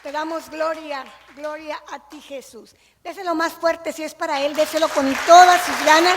Te damos gloria, gloria a ti, Jesús. Déselo más fuerte, si es para Él, déselo con todas sus ganas.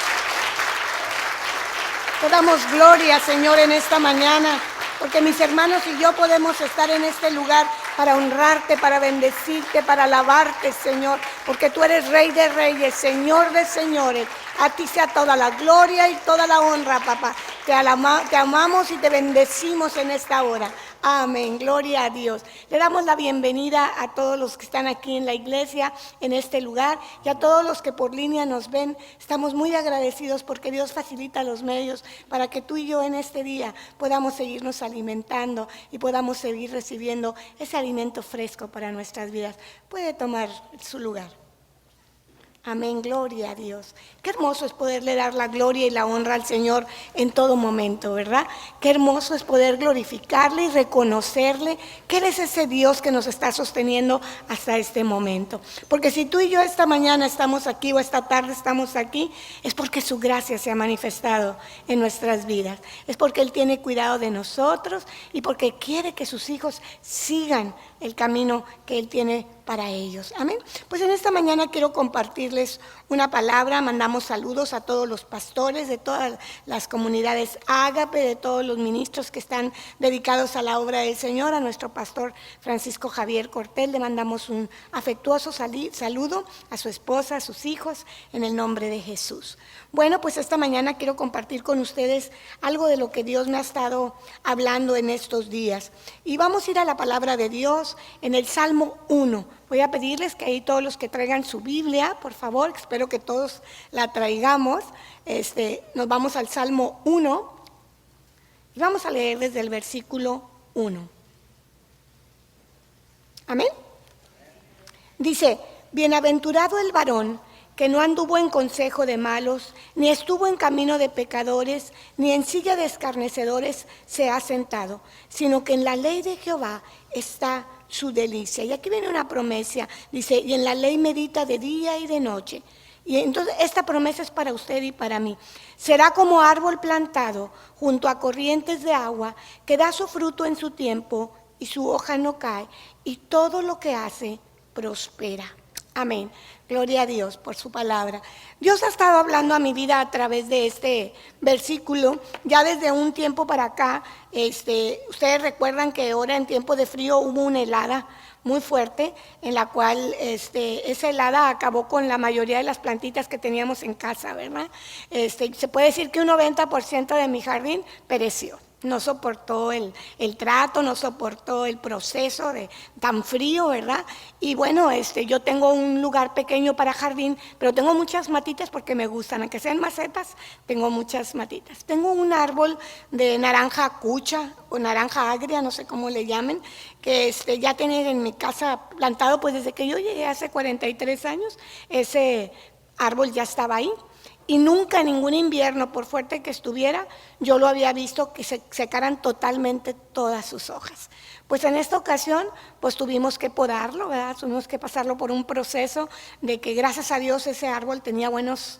Te damos gloria, Señor, en esta mañana, porque mis hermanos y yo podemos estar en este lugar para honrarte, para bendecirte, para alabarte, Señor, porque tú eres Rey de Reyes, Señor de Señores. A ti sea toda la gloria y toda la honra, papá. Te amamos y te bendecimos en esta hora. Amén, gloria a Dios. Le damos la bienvenida a todos los que están aquí en la iglesia, en este lugar, y a todos los que por línea nos ven. Estamos muy agradecidos porque Dios facilita los medios para que tú y yo en este día podamos seguirnos alimentando y podamos seguir recibiendo ese alimento fresco para nuestras vidas. Puede tomar su lugar. Amén, gloria a Dios. Qué hermoso es poderle dar la gloria y la honra al Señor en todo momento, ¿verdad? Qué hermoso es poder glorificarle y reconocerle que Él es ese Dios que nos está sosteniendo hasta este momento. Porque si tú y yo esta mañana estamos aquí o esta tarde estamos aquí, es porque su gracia se ha manifestado en nuestras vidas. Es porque Él tiene cuidado de nosotros y porque quiere que sus hijos sigan el camino que Él tiene para ellos. Amén. Pues en esta mañana quiero compartirles una palabra. Mandamos saludos a todos los pastores de todas las comunidades Ágape, de todos los ministros que están dedicados a la obra del Señor. A nuestro pastor Francisco Javier Cortés le mandamos un afectuoso saludo, a su esposa, a sus hijos, en el nombre de Jesús. Bueno, pues esta mañana quiero compartir con ustedes algo de lo que Dios me ha estado hablando en estos días. Y vamos a ir a la palabra de Dios en el Salmo 1. Voy a pedirles que ahí todos los que traigan su Biblia, por favor, espero que todos la traigamos. Nos vamos al Salmo 1 y vamos a leer desde el versículo 1. Amén. Dice, bienaventurado el varón que no anduvo en consejo de malos, ni estuvo en camino de pecadores, ni en silla de escarnecedores se ha sentado, sino que en la ley de Jehová está su delicia. Y aquí viene una promesa, dice, y en la ley medita de día y de noche. Y entonces esta promesa es para usted y para mí. Será como árbol plantado junto a corrientes de agua, que da su fruto en su tiempo y su hoja no cae, y todo lo que hace prospera. Amén. Gloria a Dios por su palabra. Dios ha estado hablando a mi vida a través de este versículo, ya desde un tiempo para acá. Ustedes recuerdan que ahora en tiempo de frío hubo una helada muy fuerte, en la cual esa helada acabó con la mayoría de las plantitas que teníamos en casa, ¿verdad? Se puede decir que un 90% de mi jardín pereció. No soportó el trato, no soportó el proceso de tan frío, ¿verdad? Y bueno, yo tengo un lugar pequeño para jardín, pero tengo muchas matitas porque me gustan, aunque sean macetas, tengo muchas matitas. Tengo un árbol de naranja cucha o naranja agria, no sé cómo le llamen, que ya tenía en mi casa plantado, pues desde que yo llegué hace 43 años, ese árbol ya estaba ahí. Y nunca en ningún invierno, por fuerte que estuviera, yo lo había visto que se secaran totalmente todas sus hojas. Pues en esta ocasión, pues tuvimos que podarlo, ¿verdad? Tuvimos que pasarlo por un proceso de que gracias a Dios ese árbol tenía buenas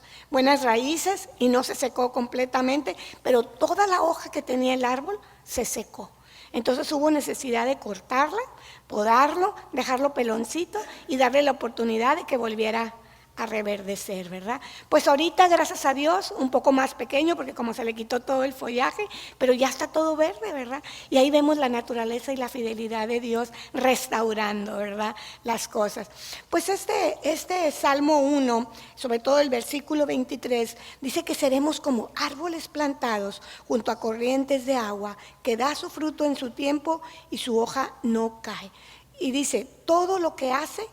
raíces y no se secó completamente, pero toda la hoja que tenía el árbol se secó. Entonces hubo necesidad de cortarla, podarlo, dejarlo peloncito y darle la oportunidad de que volviera a reverdecer, ¿verdad? Pues ahorita, gracias a Dios, un poco más pequeño, porque como se le quitó todo el follaje, pero ya está todo verde, ¿verdad? Y ahí vemos la naturaleza y la fidelidad de Dios restaurando, ¿verdad? Las cosas. Pues este Salmo 1, sobre todo el versículo 23, dice que seremos como árboles plantados junto a corrientes de agua, que da su fruto en su tiempo y su hoja no cae. Y dice, todo lo que hace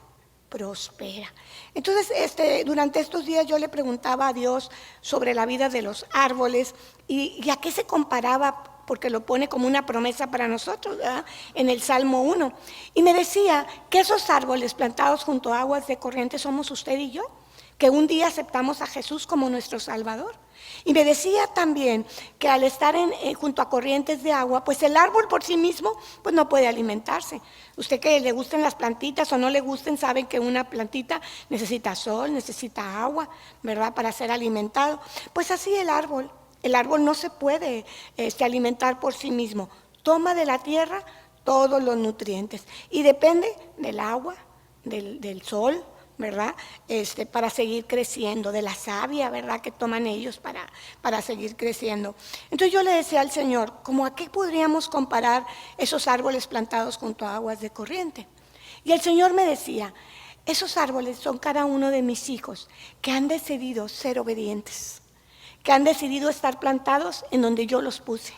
prospera. Entonces, durante estos días yo le preguntaba a Dios sobre la vida de los árboles y a qué se comparaba, porque lo pone como una promesa para nosotros, ¿verdad? En el Salmo 1. Y me decía que esos árboles plantados junto a aguas de corriente somos usted y yo, que un día aceptamos a Jesús como nuestro Salvador. Y me decía también que al estar junto a corrientes de agua, pues el árbol por sí mismo pues no puede alimentarse. Usted que le gusten las plantitas o no le gusten, sabe que una plantita necesita sol, necesita agua, ¿verdad? Para ser alimentado. Pues así el árbol no se puede alimentar por sí mismo. Toma de la tierra todos los nutrientes. Y depende del agua, del sol, ¿verdad? Para seguir creciendo, de la savia, ¿verdad? Que toman ellos para seguir creciendo. Entonces yo le decía al Señor, ¿cómo a qué podríamos comparar esos árboles plantados junto a aguas de corriente? Y el Señor me decía, esos árboles son cada uno de mis hijos que han decidido ser obedientes, que han decidido estar plantados en donde yo los puse.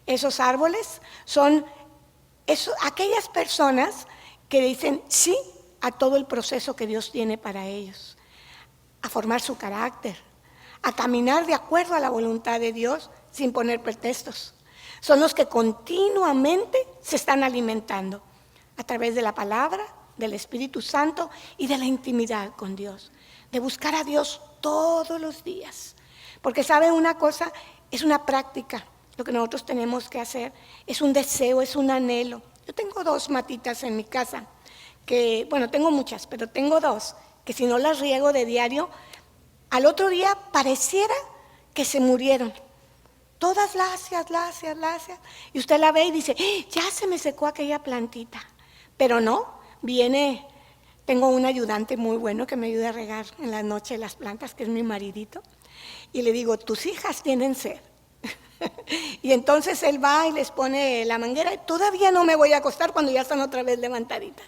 Esos árboles son aquellas personas que dicen sí a todo el proceso que Dios tiene para ellos, a formar su carácter, a caminar de acuerdo a la voluntad de Dios sin poner pretextos. Son los que continuamente se están alimentando a través de la palabra, del Espíritu Santo y de la intimidad con Dios, de buscar a Dios todos los días. Porque sabe una cosa, es una práctica, lo que nosotros tenemos que hacer, es un deseo, es un anhelo. Yo tengo 2 matitas en mi casa, que, bueno, tengo muchas, pero tengo 2, que si no las riego de diario, al otro día pareciera que se murieron. Todas lacias, y usted la ve y dice, ya se me secó aquella plantita. Pero no, tengo un ayudante muy bueno que me ayuda a regar en la noche las plantas, que es mi maridito, y le digo, tus hijas tienen sed. Y entonces él va y les pone la manguera y todavía no me voy a acostar cuando ya están otra vez levantaditas.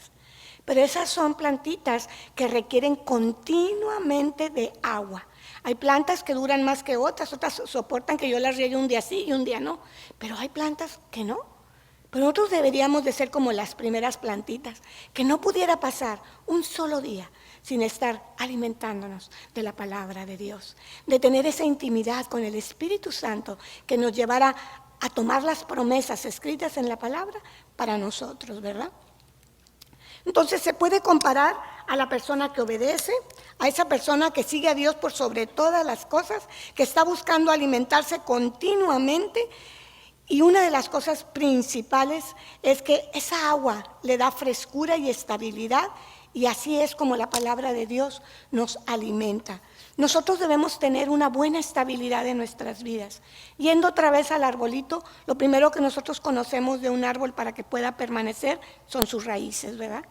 Pero esas son plantitas que requieren continuamente de agua. Hay plantas que duran más que otras soportan que yo las riegue un día sí y un día no, pero hay plantas que no. Pero nosotros deberíamos de ser como las primeras plantitas, que no pudiera pasar un solo día sin estar alimentándonos de la palabra de Dios, de tener esa intimidad con el Espíritu Santo que nos llevara a tomar las promesas escritas en la palabra para nosotros, ¿verdad? Entonces se puede comparar a la persona que obedece, a esa persona que sigue a Dios por sobre todas las cosas, que está buscando alimentarse continuamente. Y una de las cosas principales es que esa agua le da frescura y estabilidad, y así es como la palabra de Dios nos alimenta. Nosotros debemos tener una buena estabilidad en nuestras vidas. Yendo otra vez al arbolito, lo primero que nosotros conocemos de un árbol para que pueda permanecer son sus raíces, ¿verdad?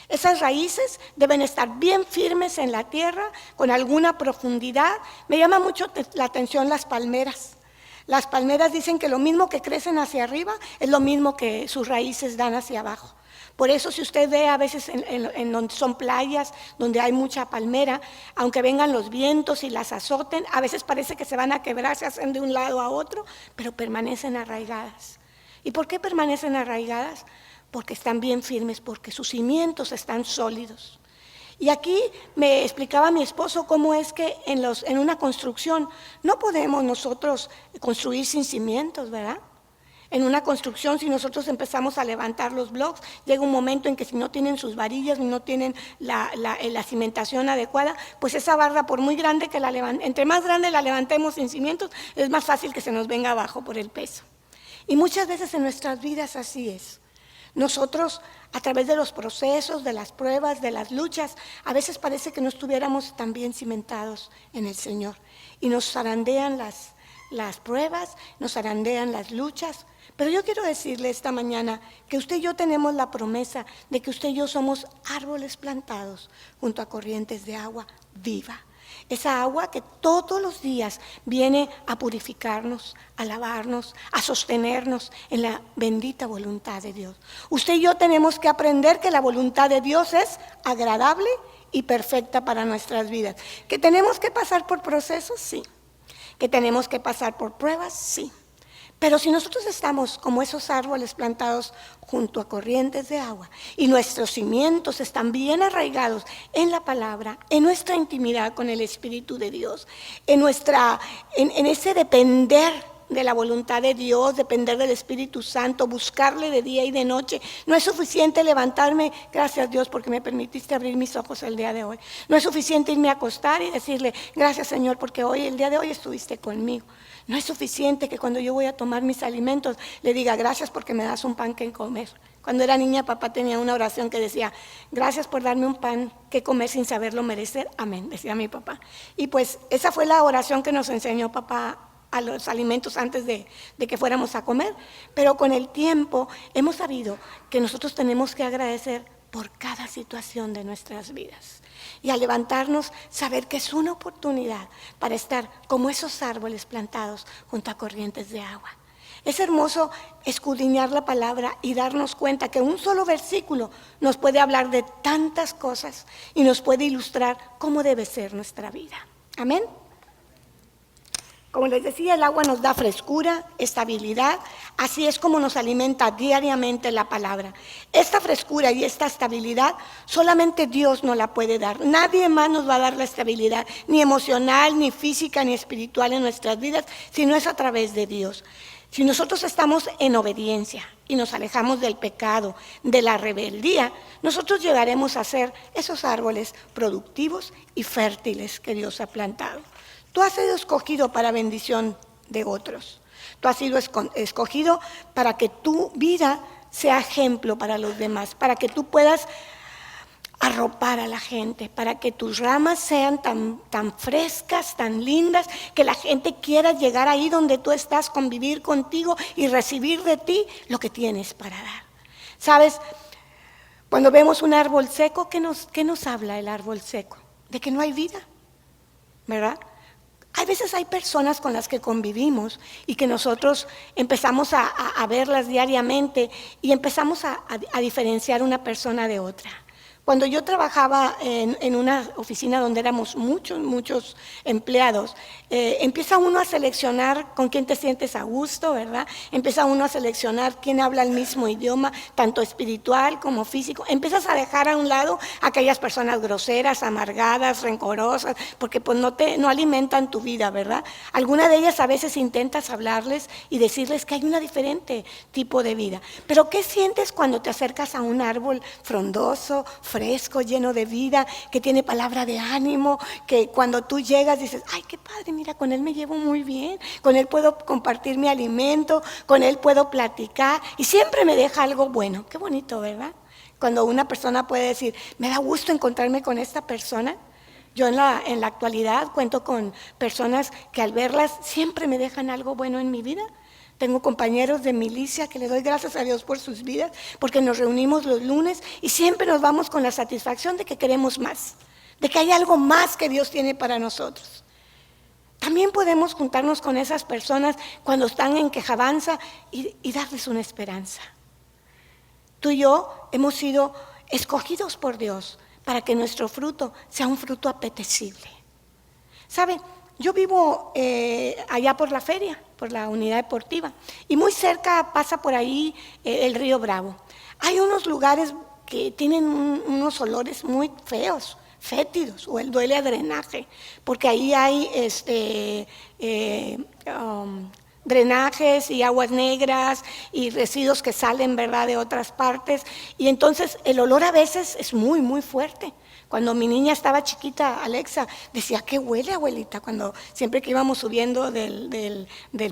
Esas raíces deben estar bien firmes en la tierra, con alguna profundidad. Me llama mucho la atención las palmeras. Las palmeras dicen que lo mismo que crecen hacia arriba es lo mismo que sus raíces dan hacia abajo. Por eso si usted ve a veces en donde son playas, donde hay mucha palmera, aunque vengan los vientos y las azoten, a veces parece que se van a quebrar, se hacen de un lado a otro, pero permanecen arraigadas. ¿Y por qué permanecen arraigadas? Porque están bien firmes, porque sus cimientos están sólidos. Y aquí me explicaba mi esposo cómo es que en una construcción no podemos nosotros construir sin cimientos, ¿verdad? En una construcción, si nosotros empezamos a levantar los blocks, llega un momento en que si no tienen sus varillas, no tienen la cimentación adecuada, pues esa barra, por muy grande que entre más grande la levantemos sin cimientos, es más fácil que se nos venga abajo por el peso. Y muchas veces en nuestras vidas así es. Nosotros, a través de los procesos, de las pruebas, de las luchas, a veces parece que no estuviéramos tan bien cimentados en el Señor. Y nos zarandean las pruebas, nos zarandean las luchas. Pero yo quiero decirle esta mañana que usted y yo tenemos la promesa de que usted y yo somos árboles plantados junto a corrientes de agua viva. Esa agua que todos los días viene a purificarnos, a lavarnos, a sostenernos en la bendita voluntad de Dios. Usted y yo tenemos que aprender que la voluntad de Dios es agradable y perfecta para nuestras vidas. ¿Que tenemos que pasar por procesos? Sí. ¿Que tenemos que pasar por pruebas? Sí. Pero si nosotros estamos como esos árboles plantados junto a corrientes de agua y nuestros cimientos están bien arraigados en la palabra, en nuestra intimidad con el Espíritu de Dios, en ese depender de la voluntad de Dios, depender del Espíritu Santo, buscarle de día y de noche. No es suficiente levantarme, gracias Dios porque me permitiste abrir mis ojos el día de hoy. No es suficiente irme a acostar y decirle, gracias Señor porque el día de hoy estuviste conmigo. No es suficiente que cuando yo voy a tomar mis alimentos le diga gracias porque me das un pan que comer. Cuando era niña papá tenía una oración que decía, gracias por darme un pan que comer sin saberlo merecer, amén, decía mi papá. Y pues esa fue la oración que nos enseñó papá a los alimentos antes de que fuéramos a comer, pero con el tiempo hemos sabido que nosotros tenemos que agradecer por cada situación de nuestras vidas. Y al levantarnos, saber que es una oportunidad para estar como esos árboles plantados junto a corrientes de agua. Es hermoso escudriñar la palabra y darnos cuenta que un solo versículo nos puede hablar de tantas cosas y nos puede ilustrar cómo debe ser nuestra vida. Amén. Como les decía, el agua nos da frescura, estabilidad, así es como nos alimenta diariamente la palabra. Esta frescura y esta estabilidad solamente Dios nos la puede dar. Nadie más nos va a dar la estabilidad, ni emocional, ni física, ni espiritual en nuestras vidas, sino es a través de Dios. Si nosotros estamos en obediencia y nos alejamos del pecado, de la rebeldía, nosotros llegaremos a ser esos árboles productivos y fértiles que Dios ha plantado. Tú has sido escogido para bendición de otros. Tú has sido escogido para que tu vida sea ejemplo para los demás, para que tú puedas arropar a la gente, para que tus ramas sean tan frescas, tan lindas, que la gente quiera llegar ahí donde tú estás, convivir contigo y recibir de ti lo que tienes para dar. ¿Sabes? Cuando vemos un árbol seco, ¿qué nos habla el árbol seco? De que no hay vida, ¿verdad? A veces hay personas con las que convivimos y que nosotros empezamos a verlas diariamente y empezamos a diferenciar una persona de otra. Cuando yo trabajaba en una oficina donde éramos muchos empleados, empieza uno a seleccionar con quién te sientes a gusto, ¿verdad? Empieza uno a seleccionar quién habla el mismo idioma, tanto espiritual como físico. Empiezas a dejar a un lado aquellas personas groseras, amargadas, rencorosas, porque pues no alimentan tu vida, ¿verdad? Alguna de ellas a veces intentas hablarles y decirles que hay una diferente tipo de vida. Pero ¿qué sientes cuando te acercas a un árbol frondoso, fresco, lleno de vida, que tiene palabra de ánimo, que cuando tú llegas dices, ay, qué padre, mira, con él me llevo muy bien, con él puedo compartir mi alimento, con él puedo platicar y siempre me deja algo bueno? Qué bonito, ¿verdad? Cuando una persona puede decir, me da gusto encontrarme con esta persona. Yo en la actualidad cuento con personas que al verlas siempre me dejan algo bueno en mi vida. Tengo compañeros de milicia que le doy gracias a Dios por sus vidas, porque nos reunimos los lunes y siempre nos vamos con la satisfacción de que queremos más, de que hay algo más que Dios tiene para nosotros. También podemos juntarnos con esas personas cuando están en quejabanza y darles una esperanza. Tú y yo hemos sido escogidos por Dios para que nuestro fruto sea un fruto apetecible. ¿Sabe? Yo vivo allá por la feria, por la unidad deportiva, y muy cerca pasa por ahí el río Bravo. Hay unos lugares que tienen unos olores muy feos, fétidos, o el duele a drenaje, porque ahí hay drenajes y aguas negras y residuos que salen, ¿verdad?, de otras partes, y entonces el olor a veces es muy, muy fuerte. Cuando mi niña estaba chiquita, Alexa, decía, ¿qué huele, abuelita? Cuando siempre que íbamos subiendo del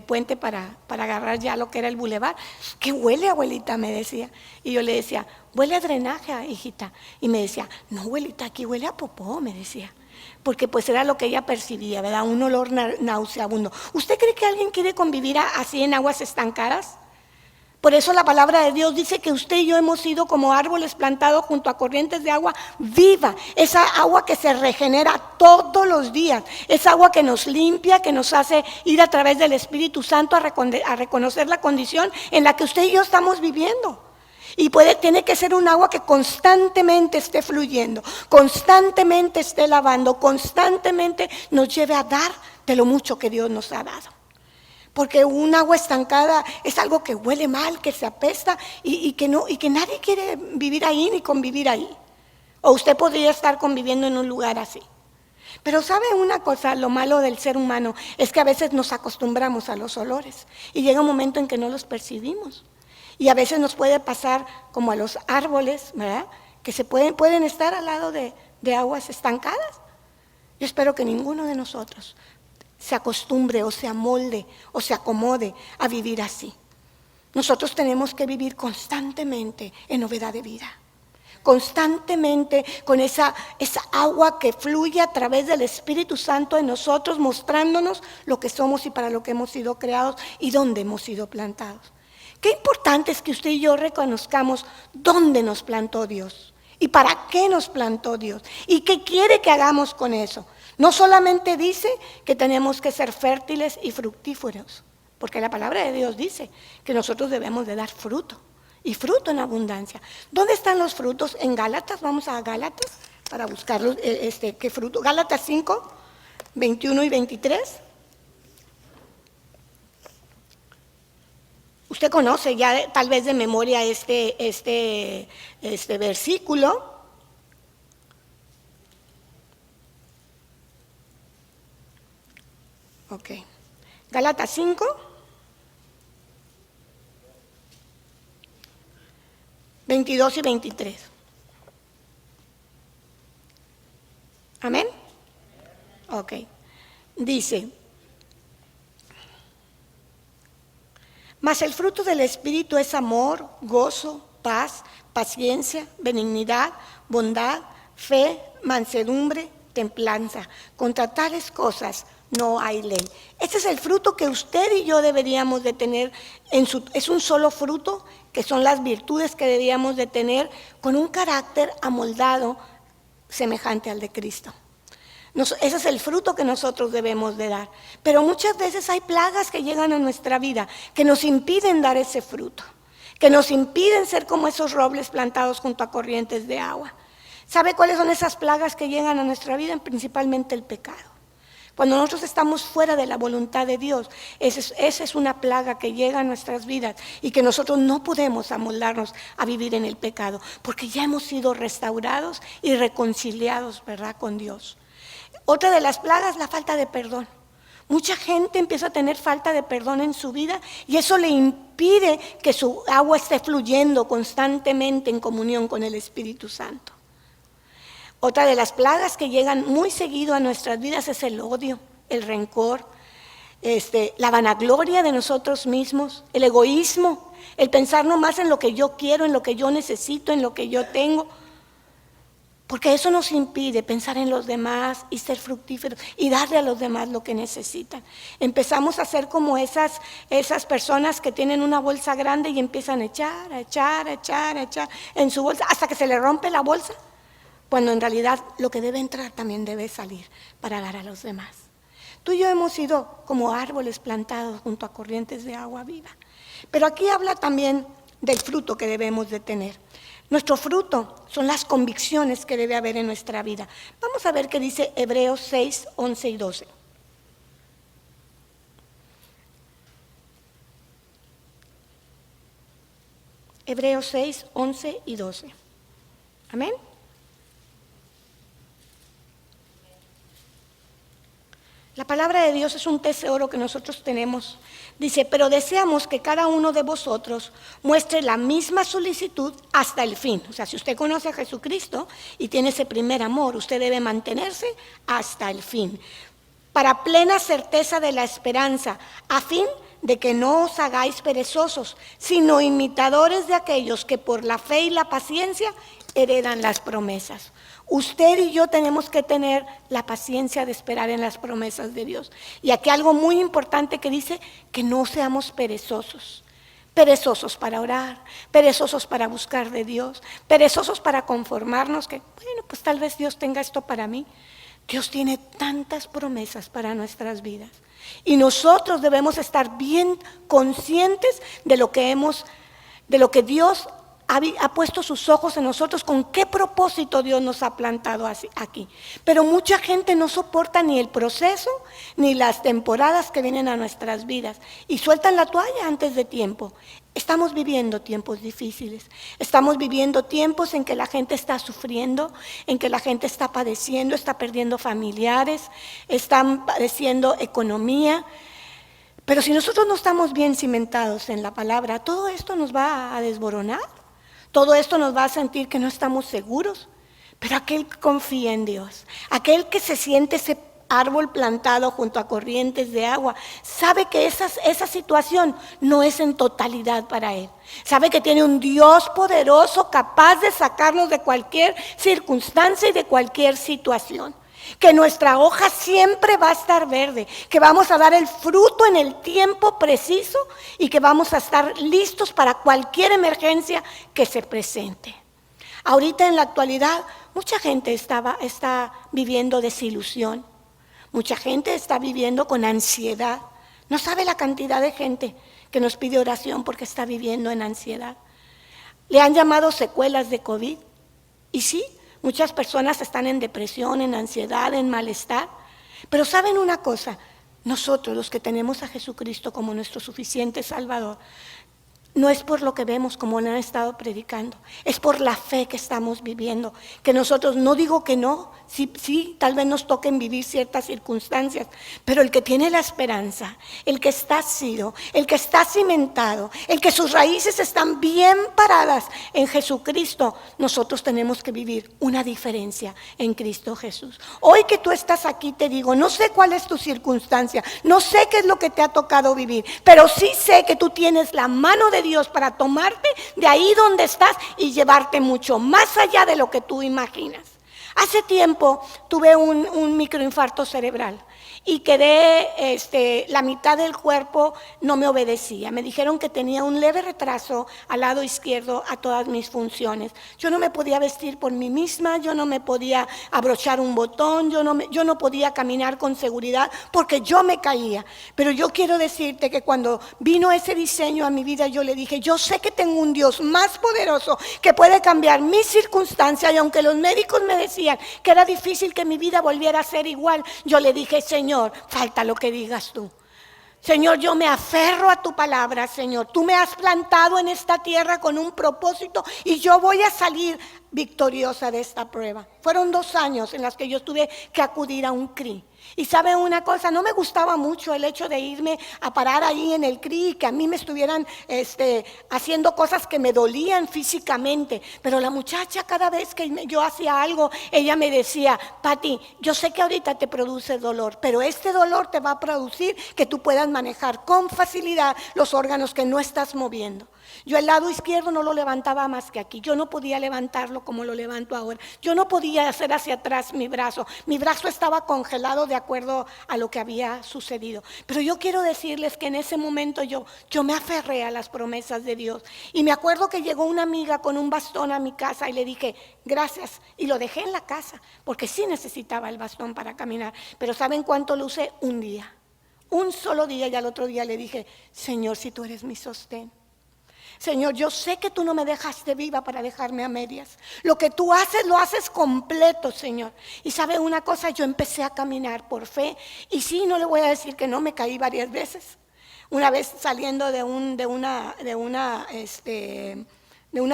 puente para agarrar ya lo que era el bulevar, ¿qué huele, abuelita?, me decía. Y yo le decía, huele a drenaje, hijita. Y me decía, no, abuelita, aquí huele a popó, me decía. Porque pues era lo que ella percibía, ¿verdad? Un olor nauseabundo. ¿Usted cree que alguien quiere convivir así en aguas estancadas? Por eso la palabra de Dios dice que usted y yo hemos sido como árboles plantados junto a corrientes de agua viva, esa agua que se regenera todos los días, esa agua que nos limpia, que nos hace ir a través del Espíritu Santo a reconocer la condición en la que usted y yo estamos viviendo. Y tiene que ser un agua que constantemente esté fluyendo, constantemente esté lavando, constantemente nos lleve a dar de lo mucho que Dios nos ha dado. Porque un agua estancada es algo que huele mal, que se apesta y que nadie quiere vivir ahí ni convivir ahí. O usted podría estar conviviendo en un lugar así. Pero ¿sabe una cosa? Lo malo del ser humano es que a veces nos acostumbramos a los olores y llega un momento en que no los percibimos. Y a veces nos puede pasar como a los árboles, ¿verdad?, que pueden estar al lado de aguas estancadas. Yo espero que ninguno de nosotros se acostumbre o se amolde o se acomode a vivir así. Nosotros tenemos que vivir constantemente en novedad de vida, constantemente con esa agua que fluye a través del Espíritu Santo en nosotros, mostrándonos lo que somos y para lo que hemos sido creados y dónde hemos sido plantados. Qué importante es que usted y yo reconozcamos dónde nos plantó Dios y para qué nos plantó Dios y qué quiere que hagamos con eso. No solamente dice que tenemos que ser fértiles y fructíferos, porque la palabra de Dios dice que nosotros debemos de dar fruto, y fruto en abundancia. ¿Dónde están los frutos? En Gálatas, vamos a Gálatas para buscarlos. ¿Qué fruto? Gálatas 5, 21 y 23. Usted conoce ya tal vez de memoria este versículo. Ok. Gálatas 5, 22 y 23. ¿Amén? Ok. Dice: mas el fruto del Espíritu es amor, gozo, paz, paciencia, benignidad, bondad, fe, mansedumbre, templanza. Contra tales cosas no hay ley. Este es el fruto que usted y yo deberíamos de tener. Es un solo fruto, que son las virtudes que deberíamos de tener, con un carácter amoldado semejante al de Cristo. Ese es el fruto que nosotros debemos de dar. Pero muchas veces hay plagas que llegan a nuestra vida que nos impiden dar ese fruto, que nos impiden ser como esos robles plantados junto a corrientes de agua. ¿Sabe cuáles son esas plagas que llegan a nuestra vida? Principalmente el pecado. Cuando nosotros estamos fuera de la voluntad de Dios, esa es una plaga que llega a nuestras vidas y que nosotros no podemos amoldarnos a vivir en el pecado, porque ya hemos sido restaurados y reconciliados, ¿verdad?, con Dios. Otra de las plagas, la falta de perdón. Mucha gente empieza a tener falta de perdón en su vida y eso le impide que su agua esté fluyendo constantemente en comunión con el Espíritu Santo. Otra de las plagas que llegan muy seguido a nuestras vidas es el odio, el rencor, la vanagloria de nosotros mismos, el egoísmo, el pensar nomás en lo que yo quiero, en lo que yo necesito, en lo que yo tengo. Porque eso nos impide pensar en los demás y ser fructíferos y darle a los demás lo que necesitan. Empezamos a ser como esas personas que tienen una bolsa grande y empiezan a echar en su bolsa hasta que se le rompe la bolsa, cuando en realidad lo que debe entrar también debe salir para dar a los demás. Tú y yo hemos sido como árboles plantados junto a corrientes de agua viva. Pero aquí habla también del fruto que debemos de tener. Nuestro fruto son las convicciones que debe haber en nuestra vida. Vamos a ver qué dice Hebreos 6, 11 y 12. Hebreos 6, 11 y 12. Amén. La palabra de Dios es un tesoro que nosotros tenemos. Dice: pero deseamos que cada uno de vosotros muestre la misma solicitud hasta el fin. O sea, si usted conoce a Jesucristo y tiene ese primer amor, usted debe mantenerse hasta el fin, para plena certeza de la esperanza, a fin de que no os hagáis perezosos, sino imitadores de aquellos que por la fe y la paciencia heredan las promesas. Usted y yo tenemos que tener la paciencia de esperar en las promesas de Dios. Y aquí algo muy importante que dice: que no seamos perezosos. Perezosos para orar, perezosos para buscar de Dios, perezosos para conformarnos que, bueno, pues tal vez Dios tenga esto para mí. Dios tiene tantas promesas para nuestras vidas. Y nosotros debemos estar bien conscientes de lo que Dios ha puesto sus ojos en nosotros, con qué propósito Dios nos ha plantado aquí. Pero mucha gente no soporta ni el proceso ni las temporadas que vienen a nuestras vidas y sueltan la toalla antes de tiempo. Estamos viviendo tiempos difíciles, estamos viviendo tiempos en que la gente está sufriendo, en que la gente está padeciendo, está perdiendo familiares, están padeciendo economía. Pero si nosotros no estamos bien cimentados en la palabra, todo esto nos va a desboronar. Todo esto nos va a sentir que no estamos seguros, pero aquel que confía en Dios, aquel que se siente árbol plantado junto a corrientes de agua, sabe que esa situación no es en totalidad para él. Sabe que tiene un Dios poderoso capaz de sacarnos de cualquier circunstancia y de cualquier situación. Que nuestra hoja siempre va a estar verde, que vamos a dar el fruto en el tiempo preciso y que vamos a estar listos para cualquier emergencia que se presente. Ahorita en la actualidad mucha gente está viviendo desilusión, mucha gente está viviendo con ansiedad. No sabe la cantidad de gente que nos pide oración porque está viviendo en ansiedad. Le han llamado secuelas de COVID y sí, muchas personas están en depresión, en ansiedad, en malestar. Pero ¿saben una cosa? Nosotros, los que tenemos a Jesucristo como nuestro suficiente Salvador, no es por lo que vemos como han estado predicando, es por la fe que estamos viviendo, que nosotros, no digo que no, sí, tal vez nos toquen vivir ciertas circunstancias, pero el que tiene la esperanza, el que está asido, el que está cimentado, el que sus raíces están bien paradas en Jesucristo, nosotros tenemos que vivir una diferencia en Cristo Jesús. Hoy que tú estás aquí te digo, no sé cuál es tu circunstancia, no sé qué es lo que te ha tocado vivir, pero sí sé que tú tienes la mano de Dios para tomarte de ahí donde estás y llevarte mucho más allá de lo que tú imaginas. Hace tiempo tuve un microinfarto cerebral y quedé, la mitad del cuerpo no me obedecía. Me dijeron que tenía un leve retraso al lado izquierdo a todas mis funciones. Yo no me podía vestir por mí misma, yo no me podía abrochar un botón, yo no podía caminar con seguridad porque yo me caía. Pero yo quiero decirte que cuando vino ese diseño a mi vida, yo le dije, yo sé que tengo un Dios más poderoso que puede cambiar mis circunstancias, y aunque los médicos me decían que era difícil que mi vida volviera a ser igual, yo le dije, Señor, falta lo que digas tú. Señor, yo me aferro a tu palabra, Señor. Tú me has plantado en esta tierra con un propósito y yo voy a salir victoriosa de esta prueba. Fueron 2 años en los que yo tuve que acudir a un CRI. Y ¿saben una cosa? No me gustaba mucho el hecho de irme a parar ahí en el CRI y que a mí me estuvieran haciendo cosas que me dolían físicamente. Pero la muchacha, cada vez que yo hacía algo, ella me decía, Pati, yo sé que ahorita te produce dolor, pero este dolor te va a producir que tú puedas manejar con facilidad los órganos que no estás moviendo. Yo el lado izquierdo no lo levantaba más que aquí. Yo no podía levantarlo como lo levanto ahora. Yo no podía hacer hacia atrás mi brazo. Mi brazo estaba congelado de acuerdo a lo que había sucedido. Pero yo quiero decirles que en ese momento yo me aferré a las promesas de Dios. Y me acuerdo que llegó una amiga con un bastón a mi casa y le dije, gracias. Y lo dejé en la casa porque sí necesitaba el bastón para caminar. Pero ¿saben cuánto lo usé? Un día. Un solo día, y al otro día le dije, Señor, si tú eres mi sostén. Señor, yo sé que tú no me dejaste viva para dejarme a medias. Lo que tú haces, lo haces completo, Señor. Y ¿sabe una cosa? Yo empecé a caminar por fe. Y sí, no le voy a decir que no, me caí varias veces. Una vez saliendo de una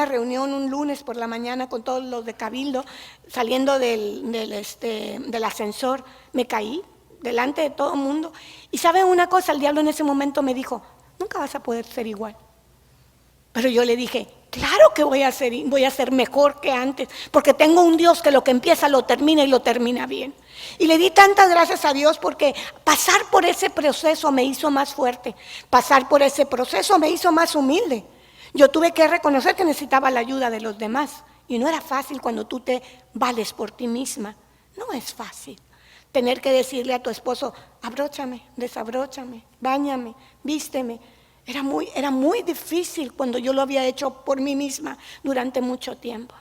reunión un lunes por la mañana con todos los de Cabildo, saliendo del ascensor, me caí delante de todo el mundo. Y ¿sabe una cosa? El diablo en ese momento me dijo, nunca vas a poder ser igual. Pero yo le dije, claro que voy a ser mejor que antes, porque tengo un Dios que lo que empieza lo termina y lo termina bien. Y le di tantas gracias a Dios porque pasar por ese proceso me hizo más fuerte, pasar por ese proceso me hizo más humilde. Yo tuve que reconocer que necesitaba la ayuda de los demás y no era fácil cuando tú te vales por ti misma, no es fácil. Tener que decirle a tu esposo, abróchame, desabróchame, báñame, vísteme. Era muy difícil cuando yo lo había hecho por mí misma durante mucho tiempo.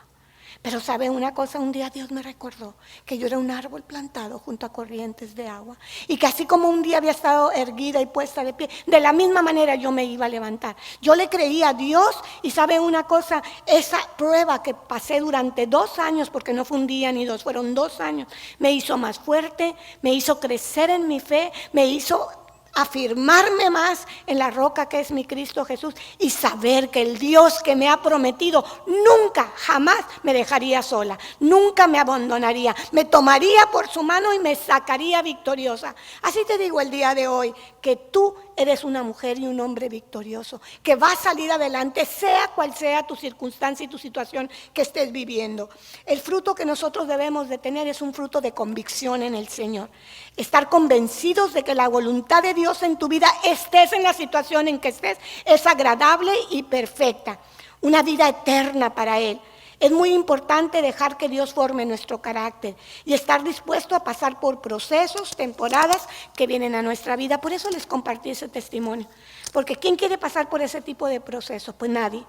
Pero ¿sabe una cosa? Un día Dios me recordó que yo era un árbol plantado junto a corrientes de agua. Y que así como un día había estado erguida y puesta de pie, de la misma manera yo me iba a levantar. Yo le creía a Dios y ¿sabe una cosa? Esa prueba que pasé durante 2 años, porque no fue un día ni 2, fueron 2 años, me hizo más fuerte, me hizo crecer en mi fe, me hizo afirmarme más en la roca que es mi Cristo Jesús y saber que el Dios que me ha prometido nunca, jamás me dejaría sola, nunca me abandonaría, me tomaría por su mano y me sacaría victoriosa. Así te digo el día de hoy, que tú eres una mujer y un hombre victorioso, que va a salir adelante, sea cual sea tu circunstancia y tu situación que estés viviendo. El fruto que nosotros debemos de tener es un fruto de convicción en el Señor. Estar convencidos de que la voluntad de Dios en tu vida, estés en la situación en que estés, es agradable y perfecta. Una vida eterna para Él. Es muy importante dejar que Dios forme nuestro carácter y estar dispuesto a pasar por procesos, temporadas que vienen a nuestra vida. Por eso les compartí ese testimonio. Porque ¿quién quiere pasar por ese tipo de procesos? Pues nadie.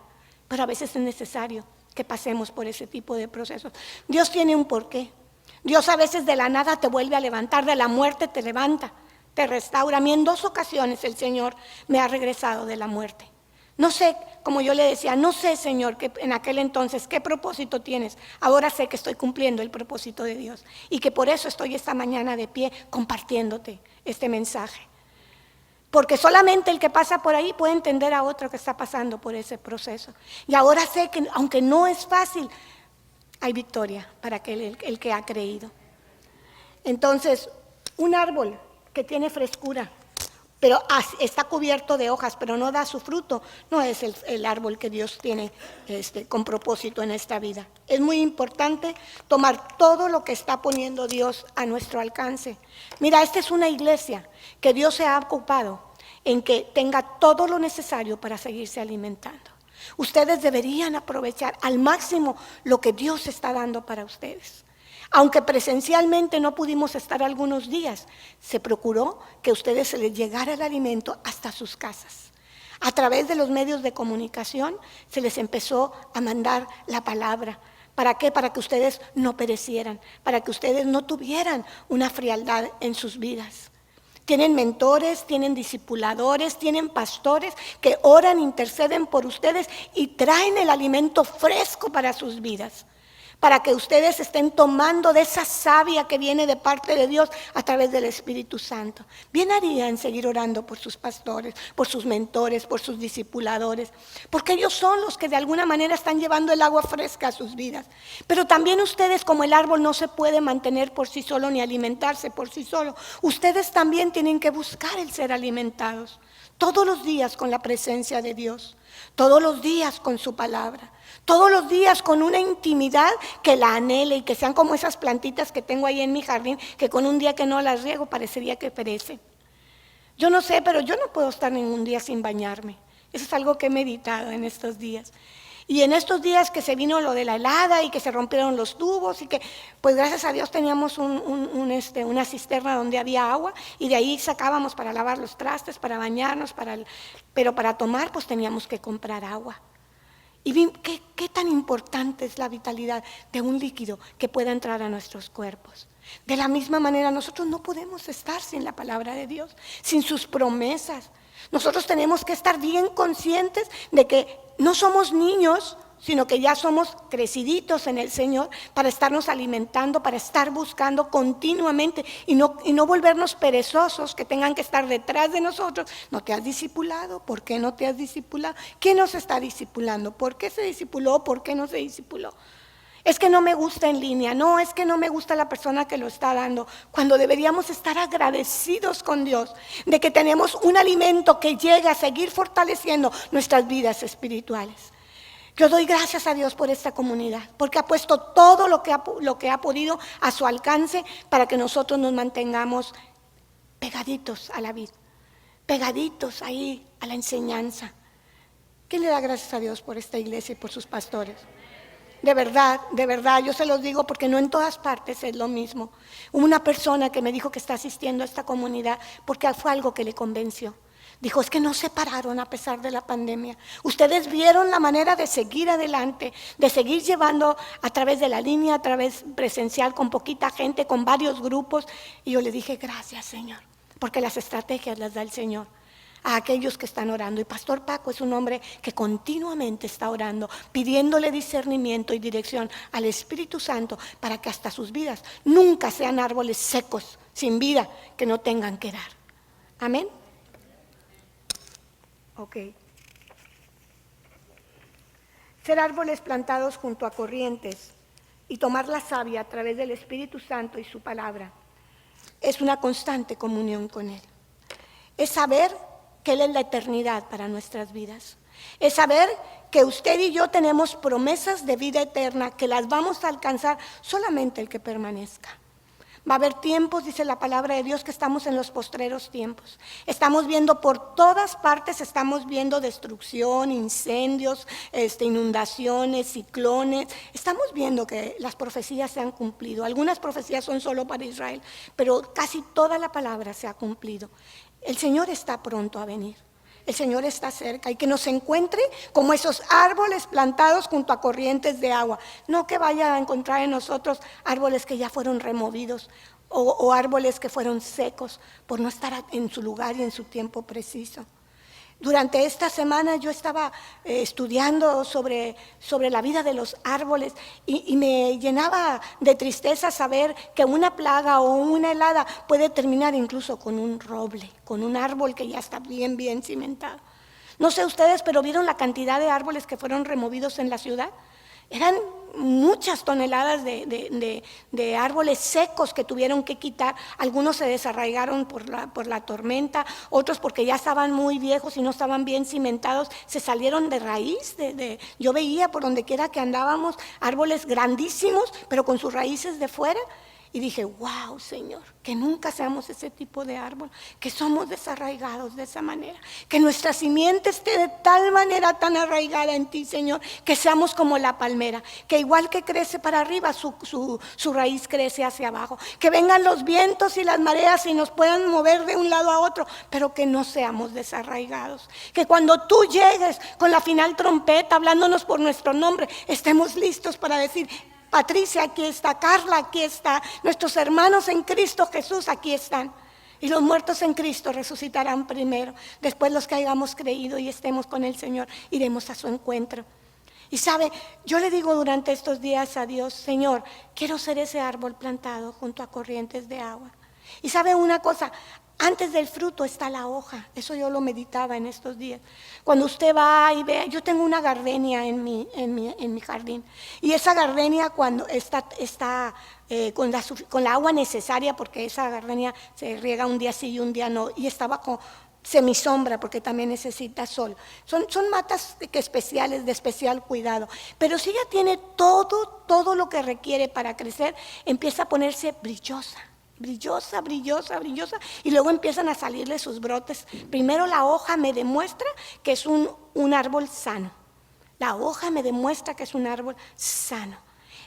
Pero a veces es necesario que pasemos por ese tipo de procesos. Dios tiene un porqué. Dios a veces de la nada te vuelve a levantar, de la muerte te levanta, te restaura. A mí en 2 ocasiones el Señor me ha regresado de la muerte. No sé, como yo le decía, no sé, Señor, que en aquel entonces, ¿qué propósito tienes? Ahora sé que estoy cumpliendo el propósito de Dios y que por eso estoy esta mañana de pie compartiéndote este mensaje. Porque solamente el que pasa por ahí puede entender a otro que está pasando por ese proceso. Y ahora sé que aunque no es fácil, hay victoria para el que ha creído. Entonces, un árbol que tiene frescura, pero está cubierto de hojas, pero no da su fruto, no es el árbol que Dios tiene con propósito en esta vida. Es muy importante tomar todo lo que está poniendo Dios a nuestro alcance. Mira, esta es una iglesia que Dios se ha ocupado en que tenga todo lo necesario para seguirse alimentando. Ustedes deberían aprovechar al máximo lo que Dios está dando para ustedes. Aunque presencialmente no pudimos estar algunos días, se procuró que a ustedes se les llegara el alimento hasta sus casas. A través de los medios de comunicación se les empezó a mandar la palabra. ¿Para qué? Para que ustedes no perecieran, para que ustedes no tuvieran una frialdad en sus vidas. Tienen mentores, tienen discipuladores, tienen pastores que oran, interceden por ustedes y traen el alimento fresco para sus vidas, para que ustedes estén tomando de esa savia que viene de parte de Dios a través del Espíritu Santo. Bien harían seguir orando por sus pastores, por sus mentores, por sus discipuladores, porque ellos son los que de alguna manera están llevando el agua fresca a sus vidas. Pero también ustedes, como el árbol no se puede mantener por sí solo ni alimentarse por sí solo, ustedes también tienen que buscar el ser alimentados todos los días con la presencia de Dios, todos los días con su palabra, todos los días con una intimidad que la anhele y que sean como esas plantitas que tengo ahí en mi jardín, que con un día que no las riego parecería que perecen. Yo no sé, pero yo no puedo estar ningún día sin bañarme. Eso es algo que he meditado en estos días. Y en estos días que se vino lo de la helada y que se rompieron los tubos y que, pues gracias a Dios teníamos una cisterna donde había agua y de ahí sacábamos para lavar los trastes, para bañarnos, pero para tomar pues teníamos que comprar agua. Y vi qué tan importante es la vitalidad de un líquido que pueda entrar a nuestros cuerpos. De la misma manera, nosotros no podemos estar sin la palabra de Dios, sin sus promesas. Nosotros tenemos que estar bien conscientes de que no somos niños, sino que ya somos creciditos en el Señor para estarnos alimentando, para estar buscando continuamente y no volvernos perezosos que tengan que estar detrás de nosotros. ¿No te has discipulado? ¿Por qué no te has discipulado? ¿Quién nos está discipulando? ¿Por qué se discipuló? ¿Por qué no se discipuló? Es que no me gusta en línea, no, es que no me gusta la persona que lo está dando, cuando deberíamos estar agradecidos con Dios de que tenemos un alimento que llega a seguir fortaleciendo nuestras vidas espirituales. Yo doy gracias a Dios por esta comunidad, porque ha puesto todo lo que ha podido a su alcance para que nosotros nos mantengamos pegaditos a la vida, pegaditos ahí a la enseñanza. ¿Quién le da gracias a Dios por esta iglesia y por sus pastores? De verdad, yo se los digo porque no en todas partes es lo mismo. Hubo una persona que me dijo que está asistiendo a esta comunidad porque fue algo que le convenció. Dijo, es que no se pararon a pesar de la pandemia. Ustedes vieron la manera de seguir adelante, de seguir llevando a través de la línea, a través presencial, con poquita gente, con varios grupos. Y yo le dije, gracias, Señor, porque las estrategias las da el Señor a aquellos que están orando. Y Pastor Paco es un hombre que continuamente está orando, pidiéndole discernimiento y dirección al Espíritu Santo para que hasta sus vidas nunca sean árboles secos, sin vida, que no tengan que dar. Amén. Ok. Ser árboles plantados junto a corrientes y tomar la savia a través del Espíritu Santo y su palabra es una constante comunión con Él. Es saber que Él es la eternidad para nuestras vidas. Es saber que usted y yo tenemos promesas de vida eterna que las vamos a alcanzar solamente el que permanezca. Va a haber tiempos, dice la palabra de Dios, que estamos en los postreros tiempos. Estamos viendo por todas partes, estamos viendo destrucción, incendios, inundaciones, ciclones. Estamos viendo que las profecías se han cumplido. Algunas profecías son solo para Israel, pero casi toda la palabra se ha cumplido. El Señor está pronto a venir. El Señor está cerca y que nos encuentre como esos árboles plantados junto a corrientes de agua. No que vaya a encontrar en nosotros árboles que ya fueron removidos o árboles que fueron secos por no estar en su lugar y en su tiempo preciso. Durante esta semana yo estaba estudiando sobre la vida de los árboles y me llenaba de tristeza saber que una plaga o una helada puede terminar incluso con un roble, con un árbol que ya está bien cimentado. No sé ustedes, pero ¿vieron la cantidad de árboles que fueron removidos en la ciudad? Eran muchas toneladas de árboles secos que tuvieron que quitar. Algunos se desarraigaron por la tormenta, otros porque ya estaban muy viejos y no estaban bien cimentados, se salieron de raíz. Yo veía por donde quiera que andábamos árboles grandísimos, pero con sus raíces de fuera. Y dije, wow, Señor, que nunca seamos ese tipo de árbol, que somos desarraigados de esa manera, que nuestra simiente esté de tal manera tan arraigada en ti, Señor, que seamos como la palmera, que igual que crece para arriba, su raíz crece hacia abajo, que vengan los vientos y las mareas y nos puedan mover de un lado a otro, pero que no seamos desarraigados, que cuando tú llegues con la final trompeta hablándonos por nuestro nombre, estemos listos para decir, Patricia, aquí está, Carla, aquí está, nuestros hermanos en Cristo Jesús, aquí están. Y los muertos en Cristo resucitarán primero. Después los que hayamos creído y estemos con el Señor, iremos a su encuentro. Y sabe, yo le digo durante estos días a Dios, Señor, quiero ser ese árbol plantado junto a corrientes de agua. Y sabe una cosa, antes del fruto está la hoja. Eso yo lo meditaba en estos días. Cuando usted va y ve, yo tengo una gardenia en mi jardín. Y esa gardenia cuando está con la agua necesaria, porque esa gardenia se riega un día sí y un día no, y está bajo semisombra porque también necesita sol. Son matas especiales, de especial cuidado. Pero si ella tiene todo lo que requiere para crecer, empieza a ponerse brillosa, y luego empiezan a salirle sus brotes. Primero la hoja me demuestra que es un árbol sano. La hoja me demuestra que es un árbol sano.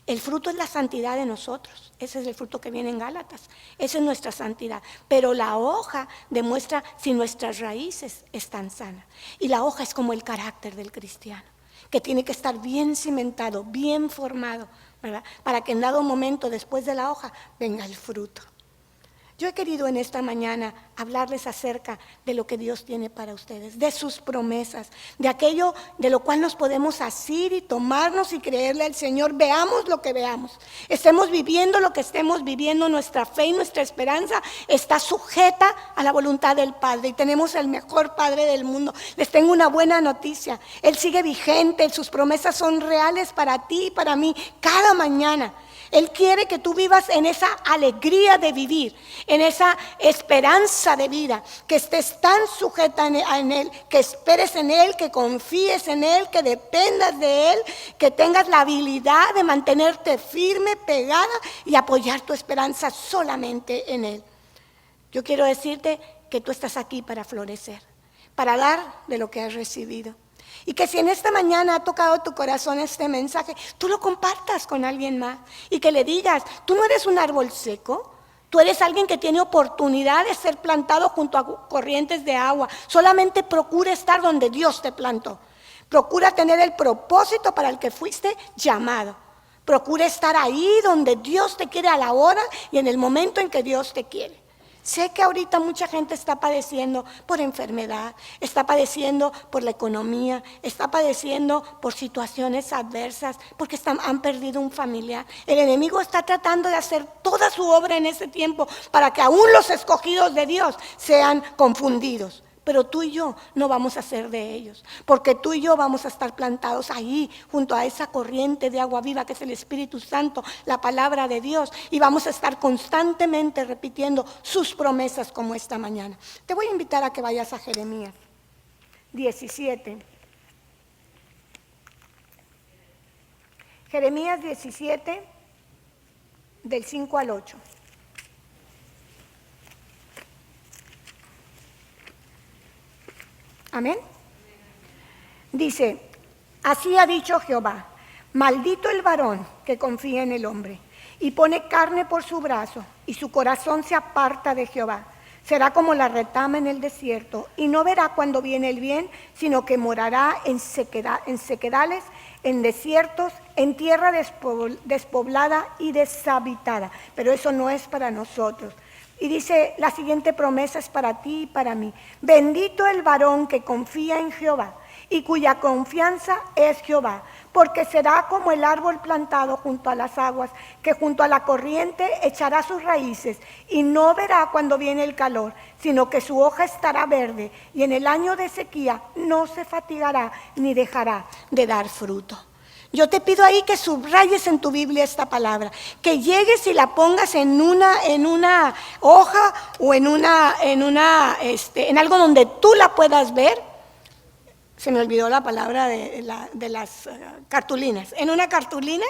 El fruto es la santidad de nosotros. Ese es el fruto que viene en Gálatas. Esa es nuestra santidad. Pero la hoja demuestra si nuestras raíces están sanas. Y la hoja es como el carácter del cristiano, que tiene que estar bien cimentado, bien formado, ¿verdad? Para que en dado momento después de la hoja venga el fruto. Yo he querido en esta mañana hablarles acerca de lo que Dios tiene para ustedes, de sus promesas, de aquello de lo cual nos podemos asir y tomarnos y creerle al Señor. Veamos lo que veamos, estemos viviendo lo que estemos viviendo, nuestra fe y nuestra esperanza está sujeta a la voluntad del Padre y tenemos el mejor Padre del mundo. Les tengo una buena noticia, Él sigue vigente, sus promesas son reales para ti y para mí cada mañana. Él quiere que tú vivas en esa alegría de vivir, en esa esperanza de vida, que estés tan sujeta en Él, que esperes en Él, que confíes en Él, que dependas de Él, que tengas la habilidad de mantenerte firme, pegada y apoyar tu esperanza solamente en Él. Yo quiero decirte que tú estás aquí para florecer, para dar de lo que has recibido. Y que si en esta mañana ha tocado tu corazón este mensaje, tú lo compartas con alguien más y que le digas, tú no eres un árbol seco, tú eres alguien que tiene oportunidad de ser plantado junto a corrientes de agua. Solamente procura estar donde Dios te plantó. Procura tener el propósito para el que fuiste llamado. Procura estar ahí donde Dios te quiere a la hora y en el momento en que Dios te quiere. Sé que ahorita mucha gente está padeciendo por enfermedad, está padeciendo por la economía, está padeciendo por situaciones adversas, porque han perdido un familiar. El enemigo está tratando de hacer toda su obra en ese tiempo para que aún los escogidos de Dios sean confundidos. Pero tú y yo no vamos a ser de ellos, porque tú y yo vamos a estar plantados ahí, junto a esa corriente de agua viva que es el Espíritu Santo, la palabra de Dios, y vamos a estar constantemente repitiendo sus promesas como esta mañana. Te voy a invitar a que vayas a Jeremías. 17. Jeremías 17, del 5 al 8. Amén. Dice, así ha dicho Jehová, maldito el varón que confía en el hombre y pone carne por su brazo y su corazón se aparta de Jehová. Será como la retama en el desierto y no verá cuando viene el bien, sino que morará en sequedales, en desiertos, en tierra despoblada y deshabitada. Pero eso no es para nosotros. Y dice, la siguiente promesa es para ti y para mí. Bendito el varón que confía en Jehová y cuya confianza es Jehová, porque será como el árbol plantado junto a las aguas, que junto a la corriente echará sus raíces y no verá cuando viene el calor, sino que su hoja estará verde y en el año de sequía no se fatigará ni dejará de dar fruto. Yo te pido ahí que subrayes en tu Biblia esta palabra, que llegues y la pongas en una hoja o en algo donde tú la puedas ver. Se me olvidó la palabra de las cartulinas. En una cartulina,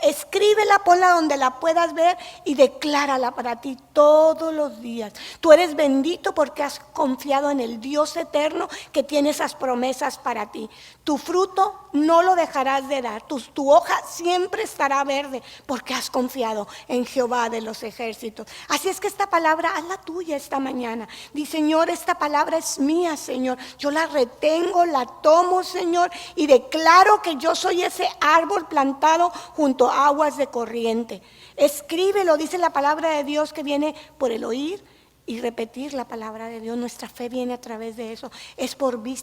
escríbela, ponla donde la puedas ver y declárala para ti todos los días. Tú eres bendito porque has confiado en el Dios eterno que tiene esas promesas para ti. Tu fruto no lo dejarás de dar. Tu hoja siempre estará verde porque has confiado en Jehová de los ejércitos. Así es que esta palabra, hazla tuya esta mañana. Di, Señor, esta palabra es mía, Señor. Yo la retengo, la tomo, Señor, y declaro que yo soy ese árbol plantado junto a aguas de corriente. Escríbelo, dice la palabra de Dios, que viene por el oír y repetir la palabra de Dios. Nuestra fe viene a través de eso.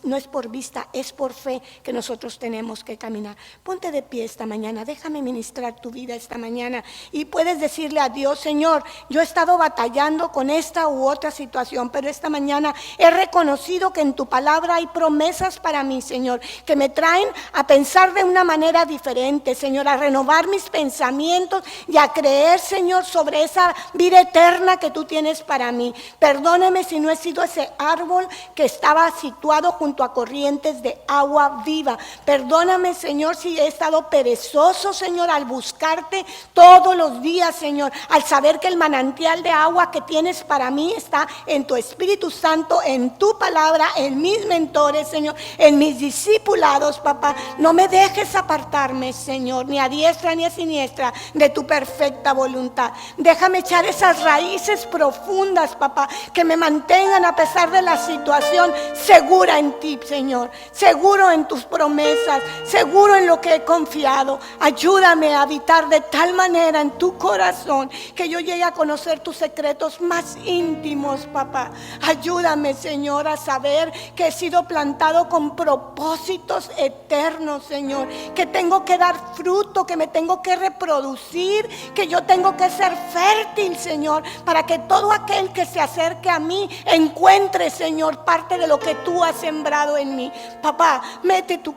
No es por vista, es por fe que nosotros tenemos que caminar. Ponte de pie esta mañana, déjame ministrar tu vida esta mañana y puedes decirle a Dios, Señor, yo he estado batallando con esta u otra situación, pero esta mañana he reconocido que en tu palabra hay promesas para mí, Señor, que me traen a pensar de una manera diferente, Señor, a renovar mis pensamientos y a creer, Señor, sobre esa vida eterna que tú tienes para mí. Perdóname si no he sido ese árbol que estaba situado junto a corrientes de agua viva. Perdóname, Señor, si he estado perezoso, Señor, al buscarte todos los días, Señor, al saber que el manantial de agua que tienes para mí está en tu Espíritu Santo, en tu palabra, en mis mentores, Señor, en mis discipulados, papá. No me dejes apartarme, Señor, ni a diestra ni a siniestra de tu perfecta voluntad. Déjame echar esas raíces profundas, papá, que me mantengan a pesar de la situación, segura en ti, Señor, seguro en tus promesas, seguro en lo que he confiado. Ayúdame a habitar de tal manera en tu corazón que yo llegue a conocer tus secretos más íntimos, papá. Ayúdame, Señor, a saber que he sido plantado con propósitos eternos, Señor, que tengo que dar fruto, que me tengo que reproducir, que yo tengo que ser fértil, Señor, para que todo aquel que se acerque a mí encuentre, Señor, parte de lo que tú has sembrado en mí. Papá, mete tu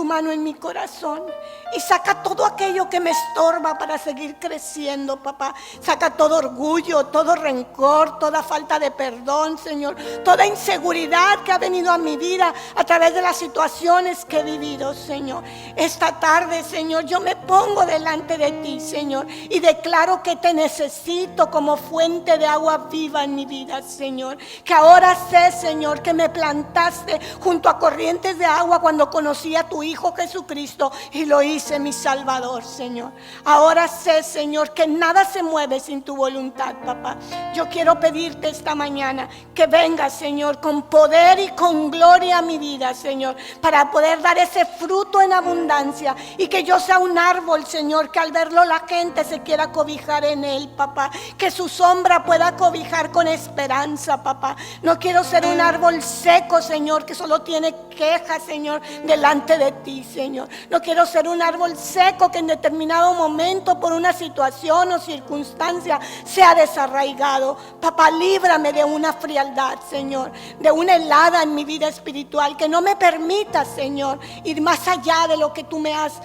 mano en mi corazón y saca todo aquello que me estorba para seguir creciendo, papá. Saca todo orgullo, todo rencor, toda falta de perdón, Señor, toda inseguridad que ha venido a mi vida a través de las situaciones que he vivido, Señor. Esta tarde, Señor, yo me pongo delante de ti, Señor, y declaro que te necesito como fuente de agua viva en mi vida, Señor. Que ahora sé, Señor, que me plantaste junto a corrientes de agua cuando conocí a tu Hijo Jesucristo y lo hice mi Salvador, Señor. Ahora sé, Señor, que nada se mueve sin tu voluntad, papá. Yo quiero pedirte esta mañana que vengas, Señor, con poder y con gloria a mi vida, Señor, para poder dar ese fruto en abundancia y que yo sea un árbol, Señor, que al verlo la gente se quiera cobijar en él, papá. Que su sombra pueda cobijar con esperanza, papá. No quiero ser un árbol seco, Señor, que solo tiene quejas, Señor, delante de ti, Señor. No quiero ser un árbol seco que en determinado momento por una situación o circunstancia sea desarraigado. Papá, líbrame de una frialdad, Señor, de una helada en mi vida espiritual que no me permita, Señor, ir más allá de lo que tú me has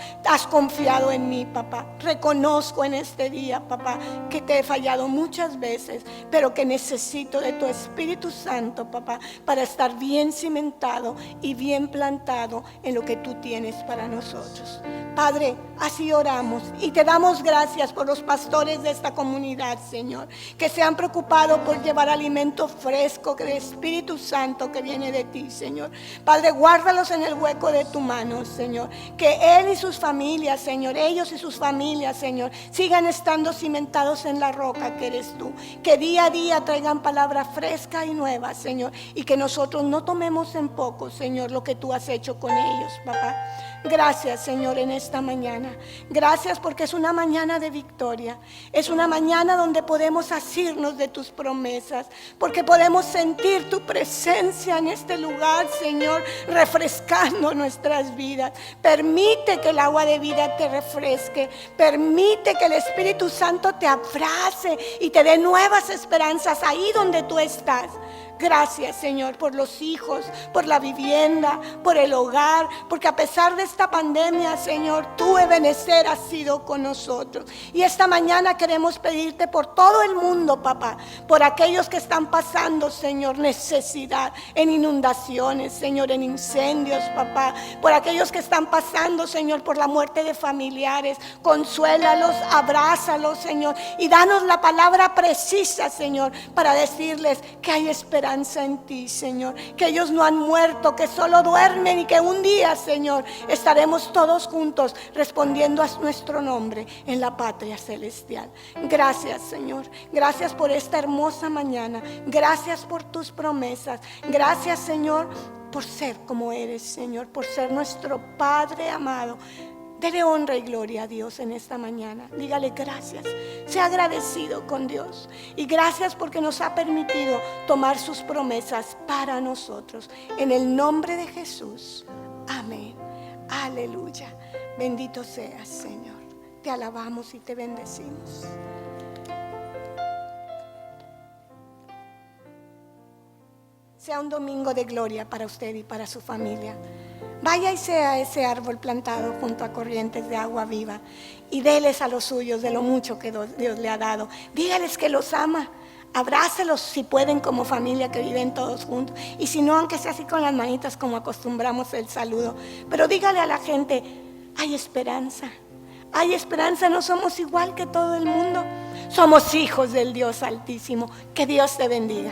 confiado en mí, papá. Reconozco en este día, papá, que te he fallado muchas veces, pero que necesito de tu Espíritu Santo, papá, para estar bien cimentado y bien plantado en lo que tú tienes para nosotros. Padre, así oramos y te damos gracias por los pastores de esta comunidad, Señor, que se han preocupado por llevar alimento fresco del Espíritu Santo que viene de ti, Señor. Padre, guárdalos en el hueco de tu mano, Señor. Que Él y sus familias, Señor, ellos y sus familias, Señor, sigan estando cimentados en la roca que eres tú. Que día a día traigan palabra fresca y nueva, Señor, y que nosotros no tomemos en poco, Señor, lo que tú has hecho con ellos, papá. Gracias, Señor, en esta mañana. Gracias porque es una mañana de victoria. Es una mañana donde podemos asirnos de tus promesas, porque podemos sentir tu presencia en este lugar, Señor, refrescando nuestras vidas. Permite que el agua de vida te refresque. Permite que el Espíritu Santo te abrace y te dé nuevas esperanzas ahí donde tú estás. Gracias, Señor, por los hijos, por la vivienda, por el hogar, porque a pesar de esta pandemia, Señor, tú, Ebenezer, has sido con nosotros. Y esta mañana queremos pedirte por todo el mundo, papá, por aquellos que están pasando, Señor, necesidad, en inundaciones, Señor, en incendios, papá, por aquellos que están pasando, Señor, por la muerte de familiares. Consuélalos, abrázalos, Señor, y danos la palabra precisa, Señor, para decirles que hay esperanza en ti, Señor, que ellos no han muerto, que solo duermen y que un día, Señor, estaremos todos juntos respondiendo a nuestro nombre en la patria celestial. Gracias, Señor, gracias por esta hermosa mañana, gracias por tus promesas, gracias, Señor, por ser como eres, Señor, por ser nuestro Padre amado. Dele honra y gloria a Dios en esta mañana. Dígale gracias. Sea agradecido con Dios. Y gracias porque nos ha permitido tomar sus promesas para nosotros. En el nombre de Jesús. Amén. Aleluya. Bendito seas, Señor. Te alabamos y te bendecimos. Sea un domingo de gloria para usted y para su familia. Vaya y sea ese árbol plantado junto a corrientes de agua viva y déles a los suyos de lo mucho que Dios le ha dado. Dígales que los ama. Abrácelos si pueden como familia que viven todos juntos. Y si no, aunque sea así con las manitas como acostumbramos el saludo. Pero dígale a la gente, hay esperanza. Hay esperanza, no somos igual que todo el mundo. Somos hijos del Dios Altísimo. Que Dios te bendiga.